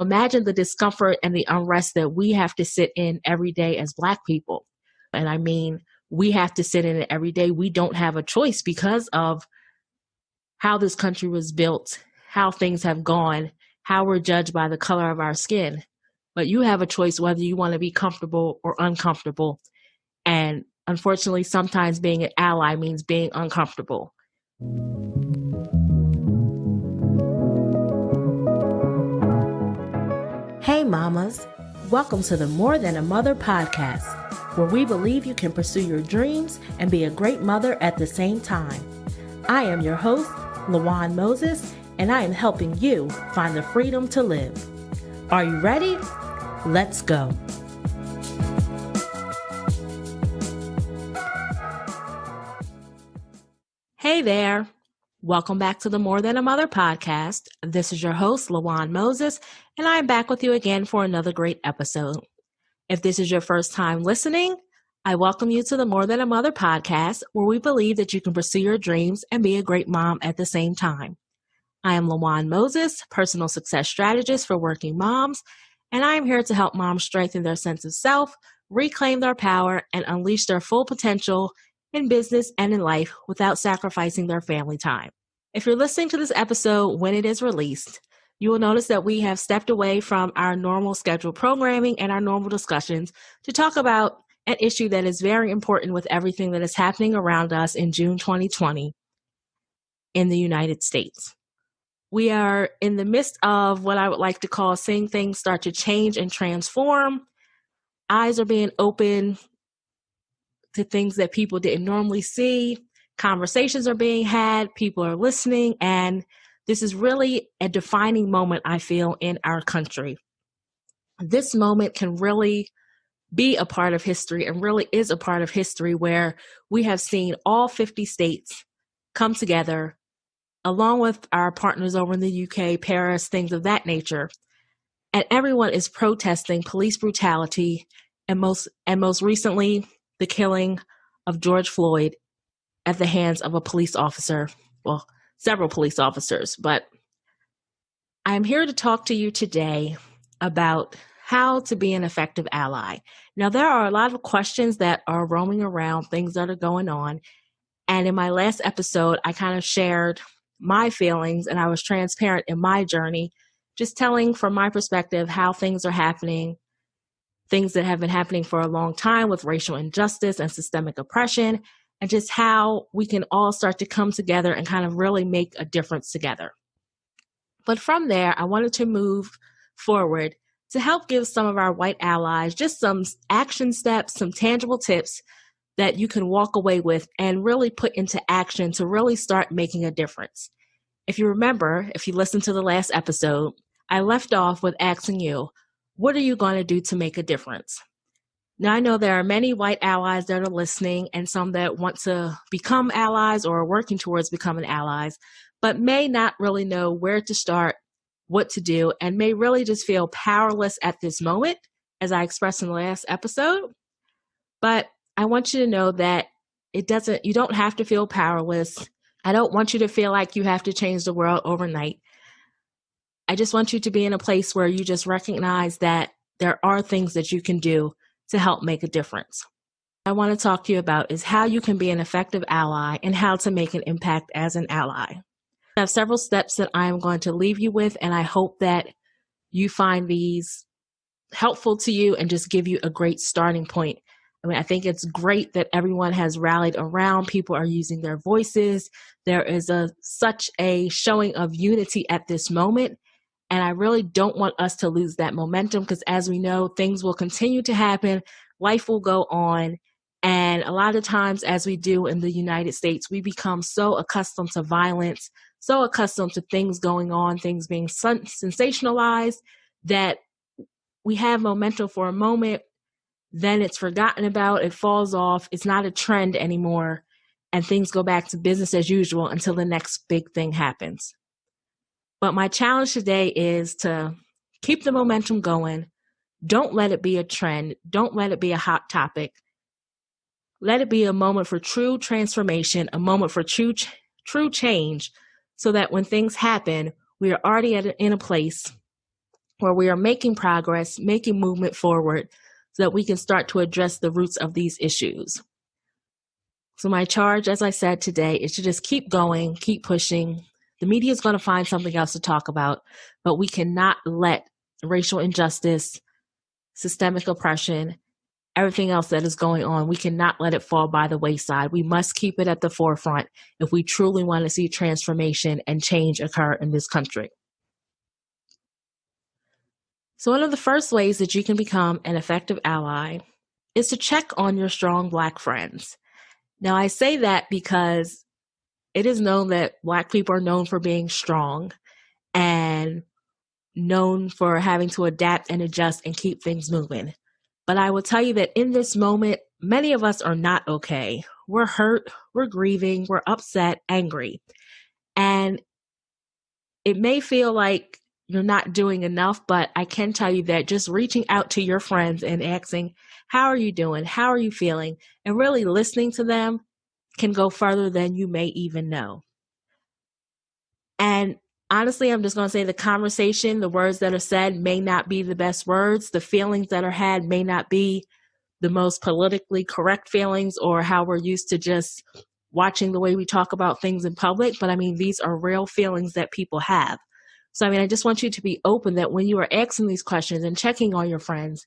Imagine the discomfort and the unrest that we have to sit in every day as Black people. And I mean, we have to sit in it every day. We don't have a choice because of how this country was built, how things have gone, how we're judged by the color of our skin. But you have a choice whether you want to be comfortable or uncomfortable. And unfortunately, sometimes being an ally means being uncomfortable. Hey mamas, welcome to the More Than a Mother podcast, where we believe you can pursue your dreams and be a great mother at the same time. I am your host, LaJuan Moses, and I am helping you find the freedom to live. Are you ready? Let's go. Hey there. Welcome back to the More Than a Mother podcast. This is your host, LaJuan Moses, and I am back with you again for another great episode. If this is your first time listening, I welcome you to the More Than a Mother podcast, where we believe that you can pursue your dreams and be a great mom at the same time. I am LaJuan Moses, personal success strategist for working moms, and I am here to help moms strengthen their sense of self, reclaim their power, and unleash their full potential in business and in life without sacrificing their family time. If you're listening to this episode when it is released, you will notice that we have stepped away from our normal scheduled programming and our normal discussions to talk about an issue that is very important with everything that is happening around us in June 2020 in the United States. We are in the midst of what I would like to call seeing things start to change and transform. Eyes are being opened to things that people didn't normally see. Conversations are being had, people are listening, and this is really a defining moment, I feel, in our country. This moment can really be a part of history and really is a part of history where we have seen all 50 states come together, along with our partners over in the UK, Paris, things of that nature. And everyone is protesting police brutality and most recently, the killing of George Floyd at the hands of a police officer, well, several police officers. But I'm here to talk to you today about how to be an effective ally. Now, there are a lot of questions that are roaming around, things that are going on. And in my last episode, I kind of shared my feelings and I was transparent in my journey, just telling from my perspective how things are happening, things that have been happening for a long time with racial injustice and systemic oppression, and just how we can all start to come together and kind of really make a difference together. But from there, I wanted to move forward to help give some of our white allies just some action steps, some tangible tips that you can walk away with and really put into action to really start making a difference. If you remember, if you listened to the last episode, I left off with asking you, what are you going to do to make a difference? Now, I know there are many white allies that are listening and some that want to become allies or are working towards becoming allies, but may not really know where to start, what to do, and may really just feel powerless at this moment, as I expressed in the last episode. But I want you to know that you don't have to feel powerless. I don't want you to feel like you have to change the world overnight. I just want you to be in a place where you just recognize that there are things that you can do to help make a difference. What I want to talk to you about is how you can be an effective ally and how to make an impact as an ally. I have several steps that I am going to leave you with, and I hope that you find these helpful to you and just give you a great starting point. I mean, I think it's great that everyone has rallied around. People are using their voices. There is such a showing of unity at this moment. And I really don't want us to lose that momentum because, as we know, things will continue to happen. Life will go on. And a lot of times, as we do in the United States, we become so accustomed to violence, so accustomed to things going on, things being sensationalized, that we have momentum for a moment. Then it's forgotten about, it falls off, it's not a trend anymore, and things go back to business as usual until the next big thing happens. But my challenge today is to keep the momentum going. Don't let it be a trend. Don't let it be a hot topic. Let it be a moment for true transformation, a moment for true change, so that when things happen, we are already in a place where we are making progress, making movement forward so that we can start to address the roots of these issues. So my charge, as I said today, is to just keep going, keep pushing. The media is going to find something else to talk about, but we cannot let racial injustice, systemic oppression, everything else that is going on, we cannot let it fall by the wayside. We must keep it at the forefront if we truly want to see transformation and change occur in this country. So one of the first ways that you can become an effective ally is to check on your strong Black friends. Now, I say that because it is known that Black people are known for being strong and known for having to adapt and adjust and keep things moving. But I will tell you that in this moment, many of us are not okay. We're hurt, we're grieving, we're upset, angry. And it may feel like you're not doing enough, but I can tell you that just reaching out to your friends and asking, how are you doing? How are you feeling? And really listening to them can go further than you may even know. And honestly, I'm just going to say the conversation, the words that are said may not be the best words. The feelings that are had may not be the most politically correct feelings or how we're used to just watching the way we talk about things in public. But I mean, these are real feelings that people have. So, I mean, I just want you to be open that when you are asking these questions and checking on your friends,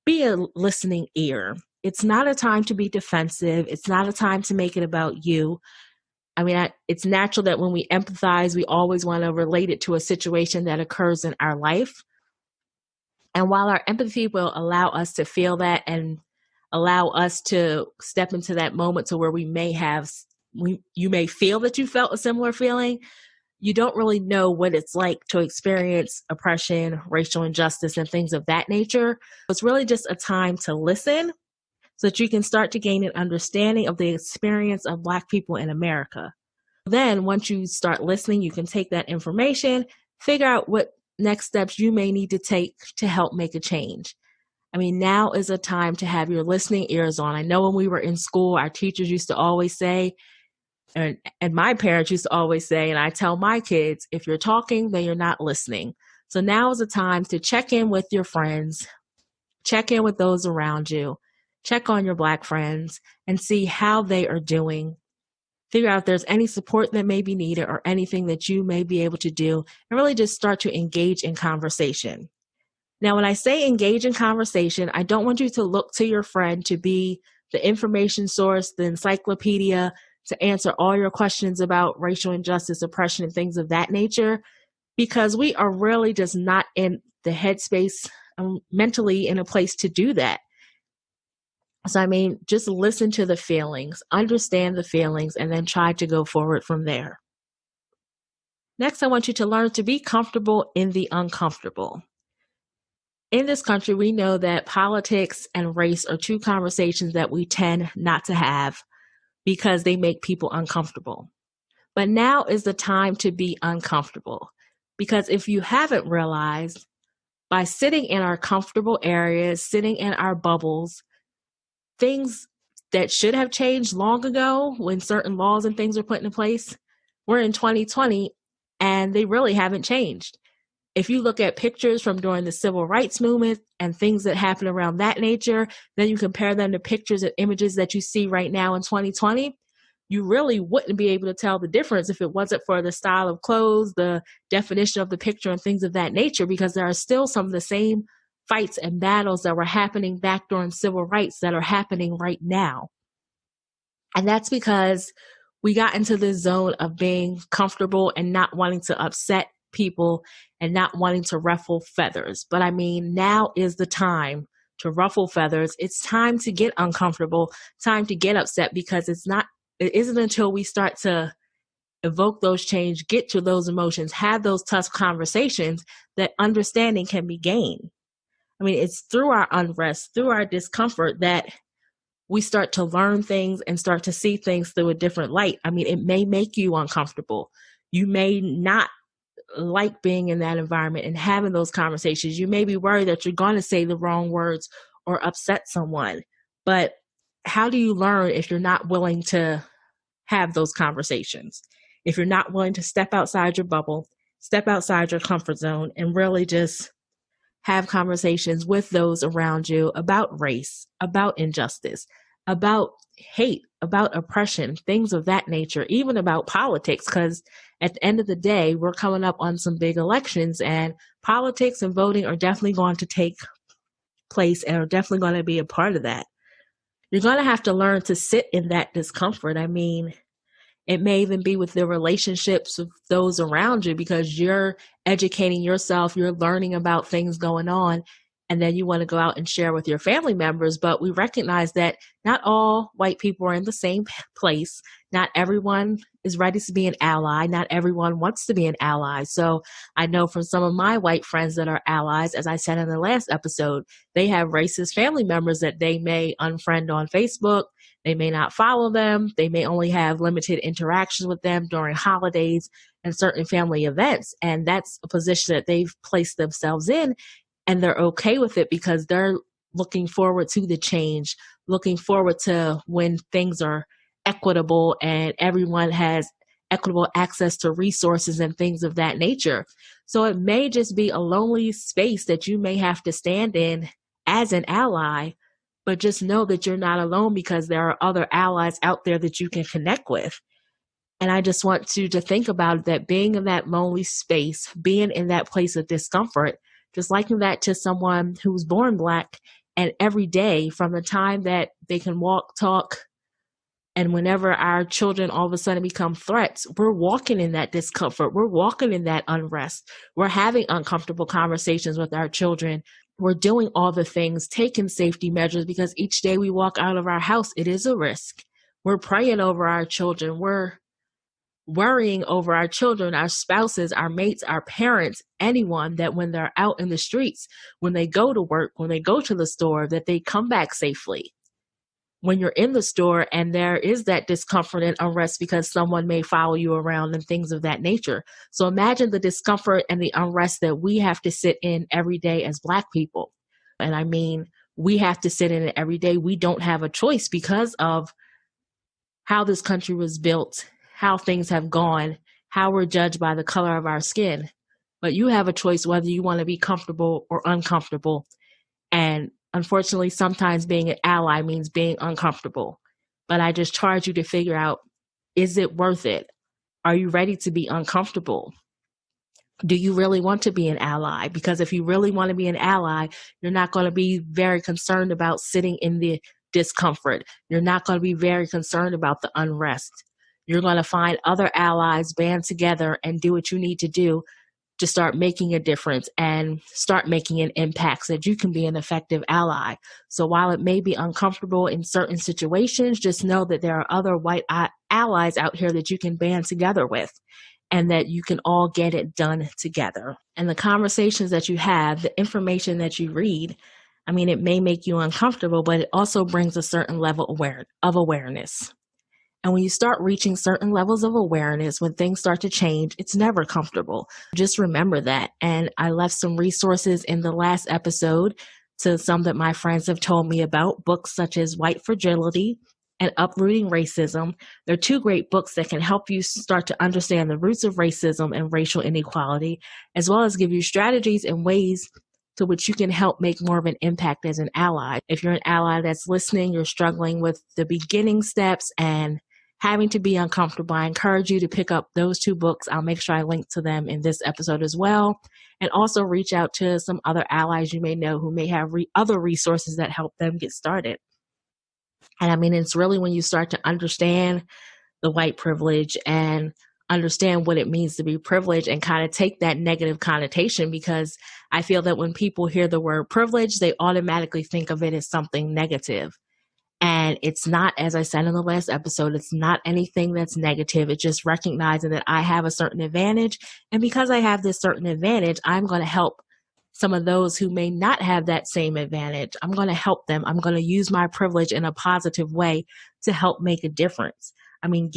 be a listening ear. It's not a time to be defensive. It's not a time to make it about you. I mean, it's natural that when we empathize, we always want to relate it to a situation that occurs in our life. And while our empathy will allow us to feel that and allow us to step into that moment to where you may feel that you felt a similar feeling, you don't really know what it's like to experience oppression, racial injustice, and things of that nature. It's really just a time to listen so that you can start to gain an understanding of the experience of Black people in America. Then once you start listening, you can take that information, figure out what next steps you may need to take to help make a change. I mean, now is a time to have your listening ears on. I know when we were in school, our teachers used to always say, and my parents used to always say, and I tell my kids, if you're talking, then you're not listening. So now is a time to check in with your friends, check in with those around you, check on your Black friends and see how they are doing. Figure out if there's any support that may be needed or anything that you may be able to do, and really just start to engage in conversation. Now, when I say engage in conversation, I don't want you to look to your friend to be the information source, the encyclopedia, to answer all your questions about racial injustice, oppression, and things of that nature, because we are really just not in the headspace mentally in a place to do that. So, I mean, just listen to the feelings, understand the feelings, and then try to go forward from there. Next, I want you to learn to be comfortable in the uncomfortable. In this country, we know that politics and race are two conversations that we tend not to have because they make people uncomfortable. But now is the time to be uncomfortable, because if you haven't realized, by sitting in our comfortable areas, sitting in our bubbles, things that should have changed long ago when certain laws and things were put in place, we're in 2020 and they really haven't changed. If you look at pictures from during the civil rights movement and things that happened around that nature, then you compare them to pictures and images that you see right now in 2020, you really wouldn't be able to tell the difference if it wasn't for the style of clothes, the definition of the picture, and things of that nature, because there are still some of the same fights and battles that were happening back during civil rights that are happening right now. And that's because we got into this zone of being comfortable and not wanting to upset people and not wanting to ruffle feathers. But I mean, now is the time to ruffle feathers. It's time to get uncomfortable, time to get upset, because it isn't until we start to evoke those change, get to those emotions, have those tough conversations, that understanding can be gained. I mean, it's through our unrest, through our discomfort, that we start to learn things and start to see things through a different light. I mean, it may make you uncomfortable. You may not like being in that environment and having those conversations. You may be worried that you're going to say the wrong words or upset someone. But how do you learn if you're not willing to have those conversations? If you're not willing to step outside your bubble, step outside your comfort zone, and really just have conversations with those around you about race, about injustice, about hate, about oppression, things of that nature, even about politics, because at the end of the day, we're coming up on some big elections, and politics and voting are definitely going to take place and are definitely going to be a part of that. You're going to have to learn to sit in that discomfort. I mean, it may even be with the relationships of those around you because you're educating yourself, you're learning about things going on, and then you want to go out and share with your family members. But we recognize that not all white people are in the same place. Not everyone is ready to be an ally. Not everyone wants to be an ally. So I know from some of my white friends that are allies, as I said in the last episode, they have racist family members that they may unfriend on Facebook. They may not follow them. They may only have limited interactions with them during holidays and certain family events. And that's a position that they've placed themselves in, and they're okay with it because they're looking forward to the change, looking forward to when things are equitable and everyone has equitable access to resources and things of that nature. So it may just be a lonely space that you may have to stand in as an ally, but just know that you're not alone because there are other allies out there that you can connect with. And I just want you to think about that, being in that lonely space, being in that place of discomfort, just liking that to someone who's born Black, and every day from the time that they can walk, talk, and whenever our children all of a sudden become threats, we're walking in that discomfort. We're walking in that unrest. We're having uncomfortable conversations with our children. We're doing all the things, taking safety measures, because each day we walk out of our house, it is a risk. We're praying over our children. We're worrying over our children, our spouses, our mates, our parents, anyone, that when they're out in the streets, when they go to work, when they go to the store, that they come back safely. When you're in the store and there is that discomfort and unrest because someone may follow you around and things of that nature. So imagine the discomfort and the unrest that we have to sit in every day as Black people. And I mean, we have to sit in it every day. We don't have a choice because of how this country was built, how things have gone, how we're judged by the color of our skin. But you have a choice whether you want to be comfortable or uncomfortable. And unfortunately, sometimes being an ally means being uncomfortable. But I just charge you to figure out, is it worth it? Are you ready to be uncomfortable? Do you really want to be an ally? Because if you really want to be an ally, you're not going to be very concerned about sitting in the discomfort. You're not going to be very concerned about the unrest. You're going to find other allies, band together, and do what you need to do to start making a difference and start making an impact so that you can be an effective ally. So while it may be uncomfortable in certain situations, just know that there are other white allies out here that you can band together with, and that you can all get it done together. And the conversations that you have, the information that you read, I mean, it may make you uncomfortable, but it also brings a certain level of awareness. And when you start reaching certain levels of awareness, when things start to change, it's never comfortable. Just remember that. And I left some resources in the last episode to some that my friends have told me about, books such as White Fragility and Uprooting Racism. They're two great books that can help you start to understand the roots of racism and racial inequality, as well as give you strategies and ways to which you can help make more of an impact as an ally. If you're an ally that's listening, you're struggling with the beginning steps and having to be uncomfortable, I encourage you to pick up those two books. I'll make sure I link to them in this episode as well. And also reach out to some other allies you may know who may have other resources that help them get started. And I mean, it's really when you start to understand the white privilege and understand what it means to be privileged and kind of take that negative connotation, because I feel that when people hear the word privilege, they automatically think of it as something negative. And it's not, as I said in the last episode, it's not anything that's negative. It's just recognizing that I have a certain advantage. And because I have this certain advantage, I'm going to help some of those who may not have that same advantage. I'm going to help them. I'm going to use my privilege in a positive way to help make a difference. I mean,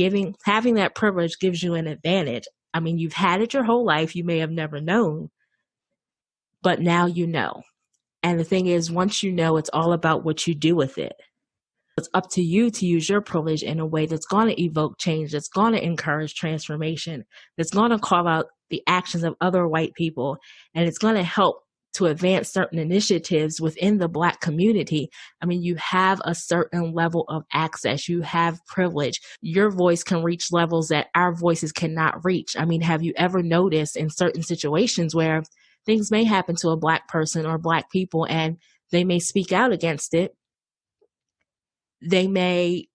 having that privilege gives you an advantage. I mean, you've had it your whole life. You may have never known, but now you know. And the thing is, once you know, it's all about what you do with it. It's up to you to use your privilege in a way that's going to evoke change, that's going to encourage transformation, that's going to call out the actions of other white people, and it's going to help to advance certain initiatives within the Black community, I mean, you have a certain level of access. You have privilege. Your voice can reach levels that our voices cannot reach. I mean, have you ever noticed in certain situations where things may happen to a Black person or Black people and they may speak out against it? They may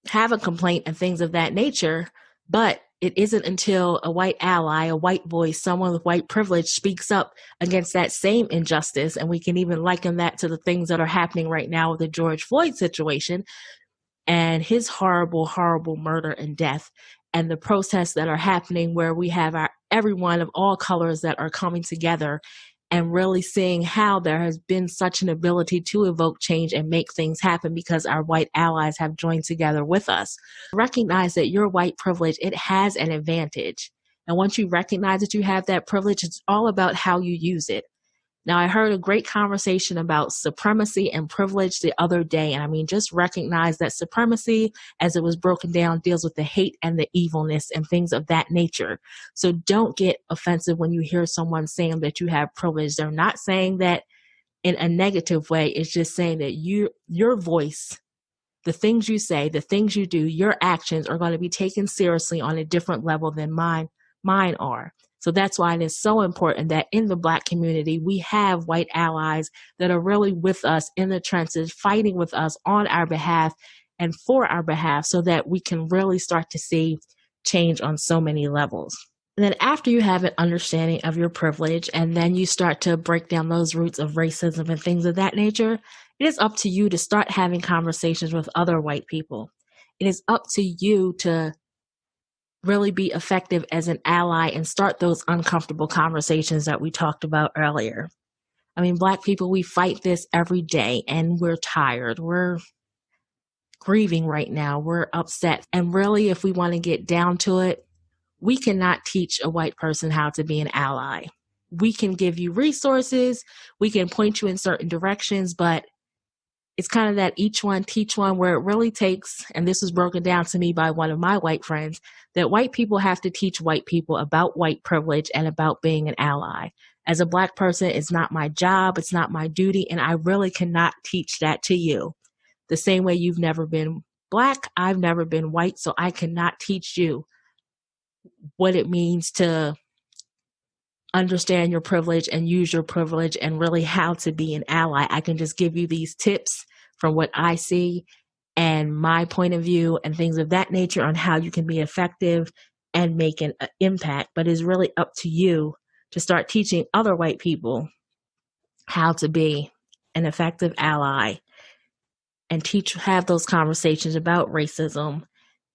have a complaint and things of that nature, but it isn't until a white ally, a white voice, someone with white privilege speaks up against that same injustice. And we can even liken that to the things that are happening right now with the George Floyd situation and his horrible, horrible murder and death, and the protests that are happening where we have everyone of all colors that are coming together and really seeing how there has been such an ability to evoke change and make things happen because our white allies have joined together with us. Recognize that your white privilege, it has an advantage. And once you recognize that you have that privilege, it's all about how you use it. Now, I heard a great conversation about supremacy and privilege the other day. And I mean, just recognize that supremacy, as it was broken down, deals with the hate and the evilness and things of that nature. So don't get offensive when you hear someone saying that you have privilege. They're not saying that in a negative way. It's just saying that your voice, the things you say, the things you do, your actions are going to be taken seriously on a different level than mine are. So that's why it is so important that in the Black community, we have white allies that are really with us in the trenches, fighting with us on our behalf and for our behalf so that we can really start to see change on so many levels. And then after you have an understanding of your privilege and then you start to break down those roots of racism and things of that nature, it is up to you to start having conversations with other white people. It is up to you to really be effective as an ally and start those uncomfortable conversations that we talked about earlier. I mean, Black people, we fight this every day and we're tired. We're grieving right now. We're upset. And really, if we want to get down to it, we cannot teach a white person how to be an ally. We can give you resources. We can point you in certain directions, but it's kind of that each one teach one, where it really takes, and this was broken down to me by one of my white friends, that white people have to teach white people about white privilege and about being an ally. As a Black person, it's not my job, it's not my duty, and I really cannot teach that to you. The same way you've never been Black, I've never been white, so I cannot teach you what it means to understand your privilege and use your privilege and really how to be an ally. I can just give you these tips from what I see and my point of view and things of that nature on how you can be effective and make an impact. But it's really up to you to start teaching other white people how to be an effective ally and have those conversations about racism,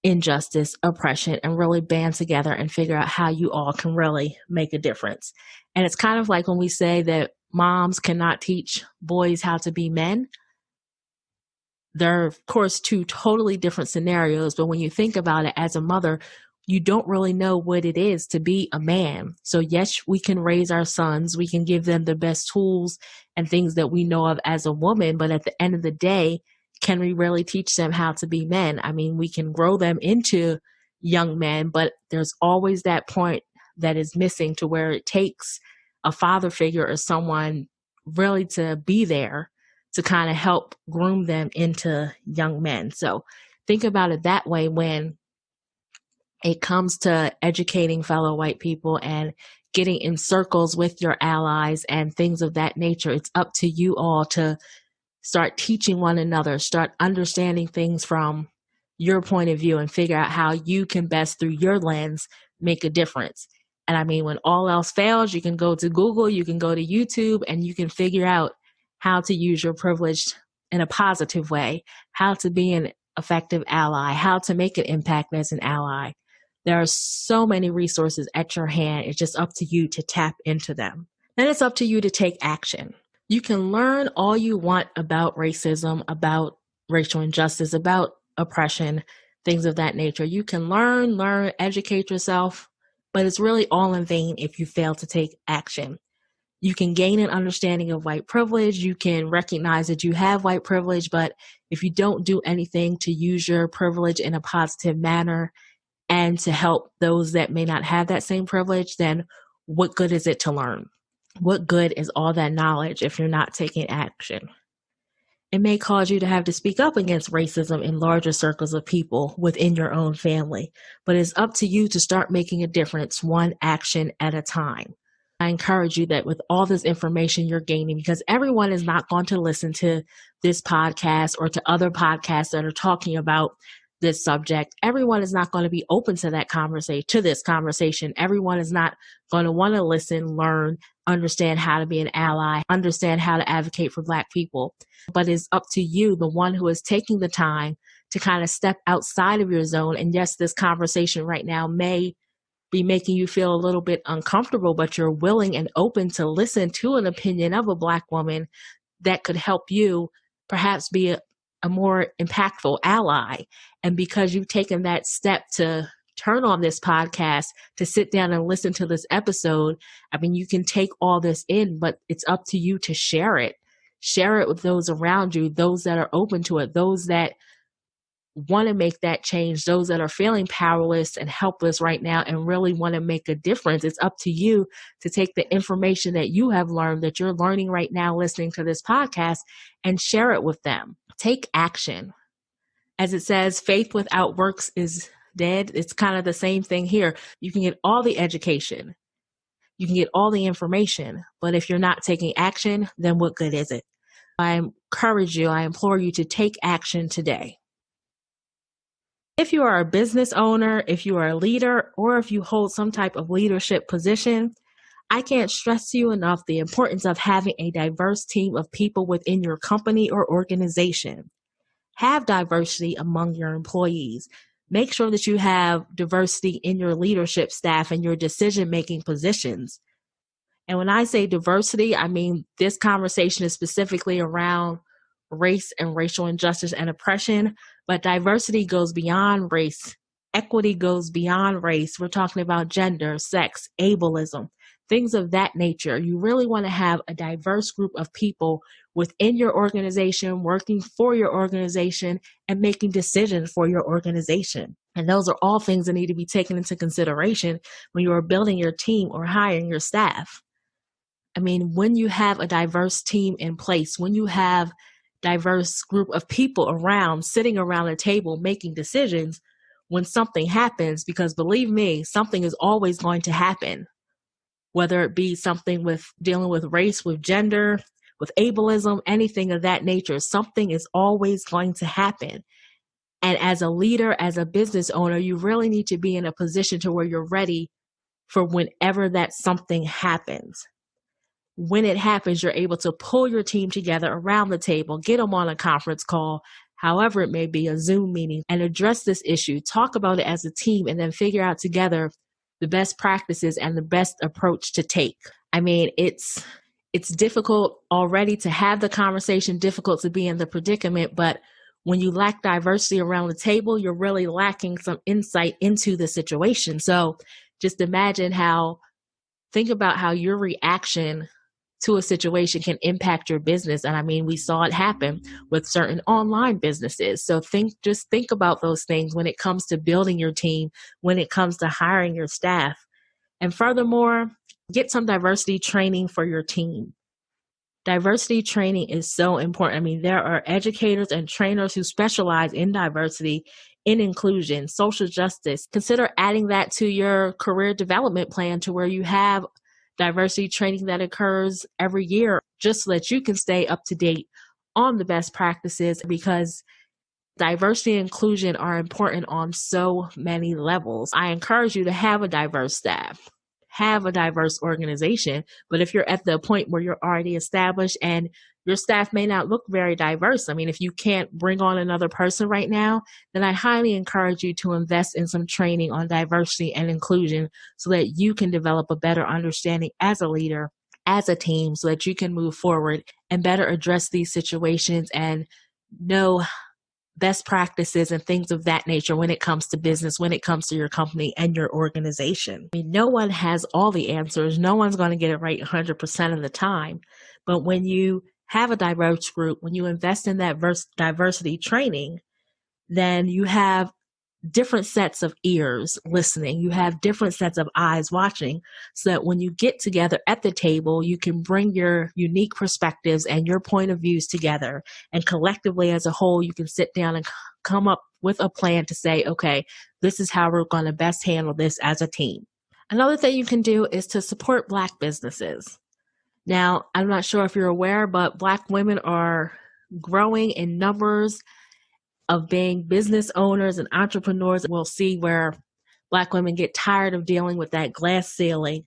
injustice, oppression, and really band together and figure out how you all can really make a difference. And it's kind of like when we say that moms cannot teach boys how to be men. There are, of course, two totally different scenarios, but when you think about it as a mother, you don't really know what it is to be a man. So yes, we can raise our sons. We can give them the best tools and things that we know of as a woman. But at the end of the day, can we really teach them how to be men? I mean, we can grow them into young men, but there's always that point that is missing to where it takes a father figure or someone really to be there to kind of help groom them into young men. So think about it that way when it comes to educating fellow white people and getting in circles with your allies and things of that nature. It's up to you all to start teaching one another, start understanding things from your point of view and figure out how you can best, through your lens, make a difference. And I mean, when all else fails, you can go to Google, you can go to YouTube, and you can figure out how to use your privilege in a positive way, how to be an effective ally, how to make an impact as an ally. There are so many resources at your hand. It's just up to you to tap into them. Then it's up to you to take action. You can learn all you want about racism, about racial injustice, about oppression, things of that nature. You can learn, educate yourself, but it's really all in vain if you fail to take action. You can gain an understanding of white privilege. You can recognize that you have white privilege, but if you don't do anything to use your privilege in a positive manner and to help those that may not have that same privilege, then what good is it to learn? What good is all that knowledge if you're not taking action? It may cause you to have to speak up against racism in larger circles of people within your own family, but it's up to you to start making a difference one action at a time. I encourage you that with all this information you're gaining, because everyone is not going to listen to this podcast or to other podcasts that are talking about this subject. Everyone is not going to be open to that conversation, to this conversation. Everyone is not going to want to listen, learn, understand how to be an ally, understand how to advocate for Black people. But it's up to you, the one who is taking the time to kind of step outside of your zone. And yes, this conversation right now may be making you feel a little bit uncomfortable, but you're willing and open to listen to an opinion of a Black woman that could help you perhaps be a more impactful ally. And because you've taken that step to turn on this podcast, to sit down and listen to this episode, I mean, you can take all this in, but it's up to you to share it. Share it with those around you, those that are open to it, those that want to make that change, those that are feeling powerless and helpless right now and really want to make a difference. It's up to you to take the information that you have learned, that you're learning right now listening to this podcast, and share it with them. Take action. As it says, faith without works is dead. It's kind of the same thing here. You can get all the education, you can get all the information, but if you're not taking action, then what good is it? I encourage you, I implore you to take action today. If you are a business owner, if you are a leader, or if you hold some type of leadership position, I can't stress to you enough the importance of having a diverse team of people within your company or organization. Have diversity among your employees. Make sure that you have diversity in your leadership staff and your decision-making positions. And when I say diversity, I mean this conversation is specifically around race and racial injustice and oppression, but diversity goes beyond race. Equity goes beyond race. We're talking about gender, sex, ableism, things of that nature. You really want to have a diverse group of people within your organization, working for your organization, and making decisions for your organization. And those are all things that need to be taken into consideration when you are building your team or hiring your staff. I mean, when you have a diverse team in place, when you have diverse group of people around, sitting around a table, making decisions, when something happens, because believe me, something is always going to happen, whether it be something with dealing with race, with gender, with ableism, anything of that nature, something is always going to happen. And as a leader, as a business owner, you really need to be in a position to where you're ready for whenever that something happens. When it happens, you're able to pull your team together around the table, get them on a conference call, however it may be, a Zoom meeting, and address this issue, talk about it as a team, and then figure out together the best practices and the best approach to take. I mean, it's difficult already to have the conversation, difficult to be in the predicament, but when you lack diversity around the table, you're really lacking some insight into the situation. So just think about how your reaction to a situation can impact your business. And I mean, we saw it happen with certain online businesses. So think about those things when it comes to building your team, when it comes to hiring your staff. And furthermore, get some diversity training for your team. Diversity training is so important. I mean, there are educators and trainers who specialize in diversity, in inclusion, social justice. Consider adding that to your career development plan to where you have diversity training that occurs every year, just so that you can stay up to date on the best practices, because diversity and inclusion are important on so many levels. I encourage you to have a diverse staff, have a diverse organization. But if you're at the point where you're already established and your staff may not look very diverse, I mean, if you can't bring on another person right now, then I highly encourage you to invest in some training on diversity and inclusion so that you can develop a better understanding as a leader, as a team, so that you can move forward and better address these situations and know best practices and things of that nature when it comes to business, when it comes to your company and your organization. I mean, no one has all the answers. No one's going to get it right 100% of the time. But when you have a diverse group, when you invest in that diversity training, then you have different sets of ears listening. You have different sets of eyes watching, so that when you get together at the table, you can bring your unique perspectives and your point of views together. And collectively as a whole, you can sit down and come up with a plan to say, okay, this is how we're going to best handle this as a team. Another thing you can do is to support Black businesses. Now, I'm not sure if you're aware, but Black women are growing in numbers of being business owners and entrepreneurs. We'll see where Black women get tired of dealing with that glass ceiling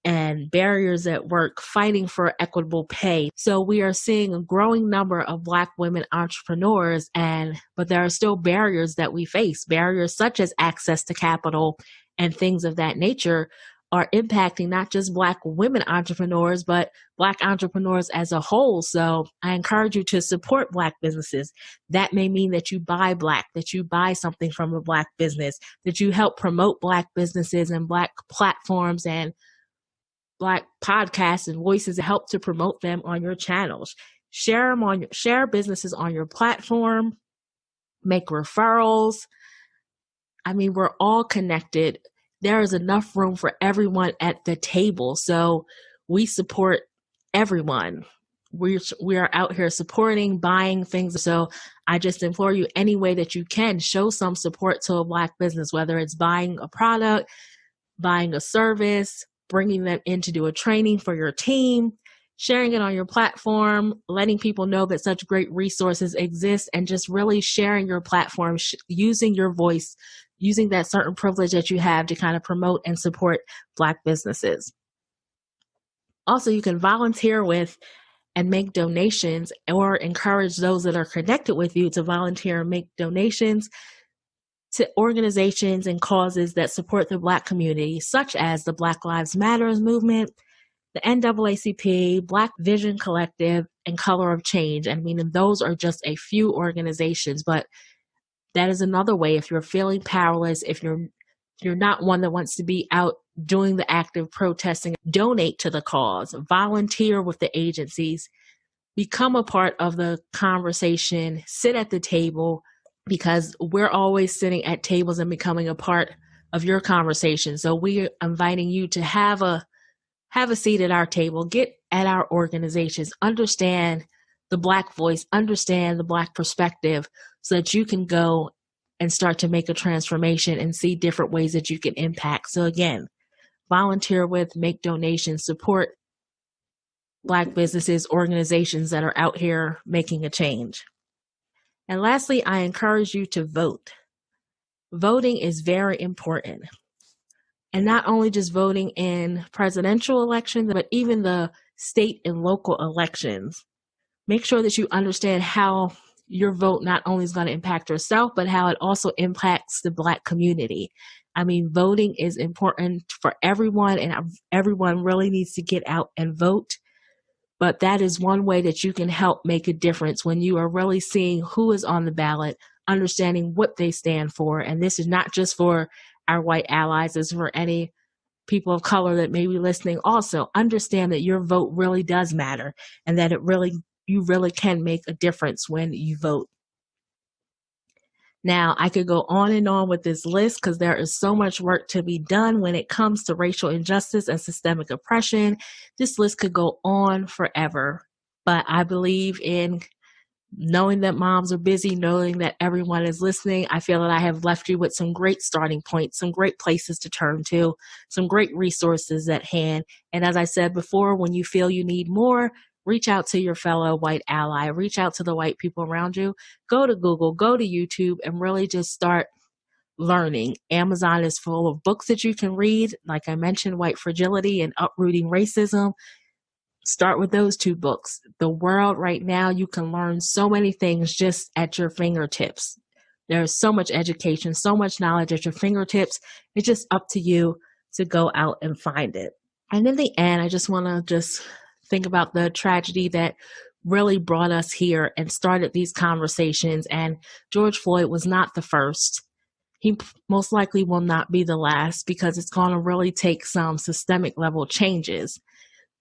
and barriers at work, fighting for equitable pay. So we are seeing a growing number of Black women entrepreneurs, but there are still barriers that we face. Barriers such as access to capital and things of that nature are impacting not just Black women entrepreneurs, but Black entrepreneurs as a whole. So I encourage you to support Black businesses. That may mean that you buy Black, that you buy something from a Black business, that you help promote Black businesses and Black platforms and Black podcasts and voices to help to promote them on your channels. Share businesses on your platform, make referrals. I mean, we're all connected. There is enough room for everyone at the table. So we support everyone. We are out here supporting, buying things. So I just implore you, any way that you can, show some support to a Black business, whether it's buying a product, buying a service, bringing them in to do a training for your team, sharing it on your platform, letting people know that such great resources exist, and just really sharing your platform, using your voice, using that certain privilege that you have to kind of promote and support Black businesses. Also, you can volunteer with and make donations, or encourage those that are connected with you to volunteer and make donations to organizations and causes that support the Black community, such as the Black Lives Matter movement, the NAACP, Black Vision Collective, and Color of Change. I mean, those are just a few organizations, but that is another way. If you're feeling powerless, if you're not one that wants to be out doing the active protesting, donate to the cause, volunteer with the agencies, become a part of the conversation, sit at the table, because we're always sitting at tables and becoming a part of your conversation. So we are inviting you to have a seat at our table, get at our organizations, understand the Black voice, understand the Black perspective, so that you can go and start to make a transformation and see different ways that you can impact. So again, volunteer with, make donations, support Black businesses, organizations that are out here making a change. And lastly, I encourage you to vote. Voting is very important. And not only just voting in presidential elections, but even the state and local elections. Make sure that you understand how your vote not only is going to impact yourself, but how it also impacts the Black community. I mean, voting is important for everyone, and everyone really needs to get out and vote. But that is one way that you can help make a difference when you are really seeing who is on the ballot, understanding what they stand for. And this is not just for our white allies, it's for any people of color that may be listening. Also, understand that your vote really does matter, and that you really can make a difference when you vote. Now, I could go on and on with this list because there is so much work to be done when it comes to racial injustice and systemic oppression. This list could go on forever, but I believe in knowing that moms are busy, knowing that everyone is listening. I feel that I have left you with some great starting points, some great places to turn to, some great resources at hand. And as I said before, when you feel you need more, reach out to your fellow white ally, reach out to the white people around you, go to Google, go to YouTube, and really just start learning. Amazon is full of books that you can read. Like I mentioned, White Fragility and Uprooting Racism. Start with those two books. The world right now, you can learn so many things just at your fingertips. There's so much education, so much knowledge at your fingertips. It's just up to you to go out and find it. And in the end, I just want to think about the tragedy that really brought us here and started these conversations. And George Floyd was not the first. He most likely will not be the last, because it's going to really take some systemic level changes.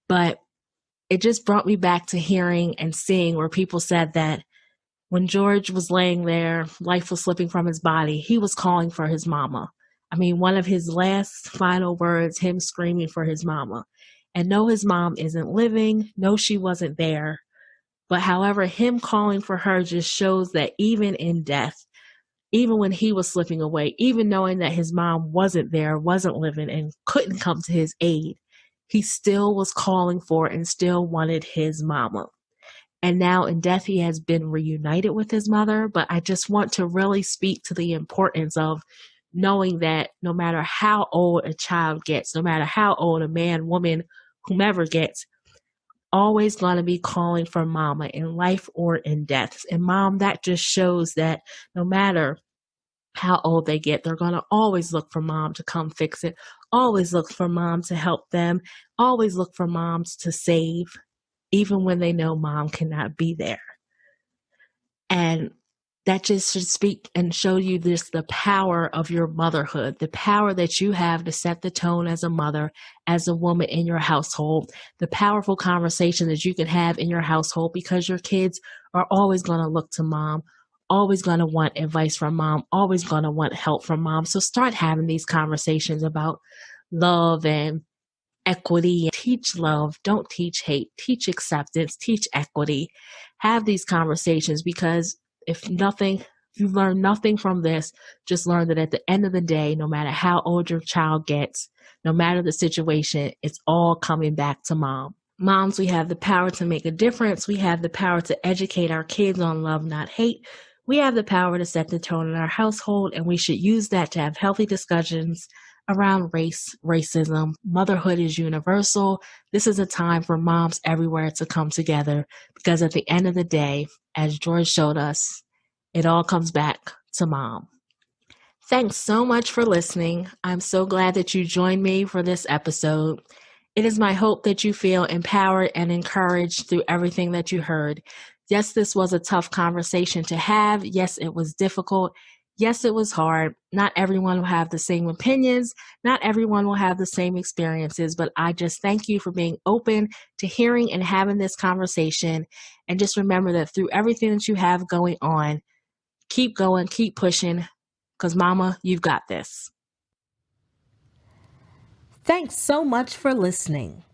But it just brought me back to hearing and seeing where people said that When George was laying there, life was slipping from his body, he was calling for his mama. I mean, one of his last final words, him screaming for his mama. And no, his mom isn't living. No, she wasn't there. But however, him calling for her just shows that even in death, even when he was slipping away, even knowing that his mom wasn't there, wasn't living, and couldn't come to his aid, he still was calling for and still wanted his mama. And now in death, he has been reunited with his mother. But I just want to really speak to the importance of knowing that no matter how old a child gets, no matter how old a man, woman, whomever gets, always going to be calling for mama in life or in death. And mom, that just shows that no matter how old they get, they're going to always look for mom to come fix it, always look for mom to help them, always look for moms to save, even when they know mom cannot be there. And that just should speak and show you the power of your motherhood, the power that you have to set the tone as a mother, as a woman in your household, the powerful conversation that you can have in your household, because your kids are always going to look to mom, always going to want advice from mom, always going to want help from mom. So start having these conversations about love and equity. Teach love, don't teach hate, teach acceptance, teach equity. Have these conversations, because if you learn nothing from this, just learn that at the end of the day, no matter how old your child gets, no matter the situation, it's all coming back to mom. Moms, we have the power to make a difference. We have the power to educate our kids on love, not hate. We have the power to set the tone in our household, and we should use that to have healthy discussions around race, racism. Motherhood is universal. This is a time for moms everywhere to come together, because at the end of the day, as George showed us, it all comes back to mom. Thanks so much for listening. I'm so glad that you joined me for this episode. It is my hope that you feel empowered and encouraged through everything that you heard. Yes, this was a tough conversation to have. Yes, it was difficult. Yes, it was hard. Not everyone will have the same opinions. Not everyone will have the same experiences, but I just thank you for being open to hearing and having this conversation. And just remember that through everything that you have going on, keep going, keep pushing, because mama, you've got this. Thanks so much for listening.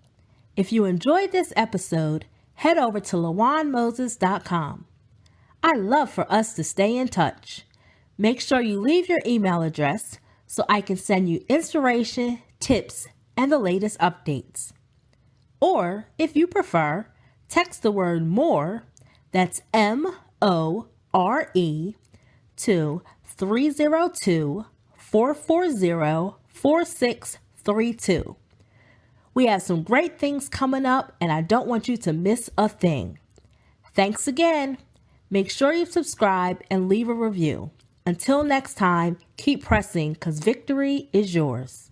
If you enjoyed this episode, head over to LawanMoses.com. I'd love for us to stay in touch. Make sure you leave your email address so I can send you inspiration, tips, and the latest updates. Or, if you prefer, text the word MORE, that's MORE, to 302-440-4632. We have some great things coming up, and I don't want you to miss a thing. Thanks again. Make sure you subscribe and leave a review. Until next time, keep pressing, because victory is yours.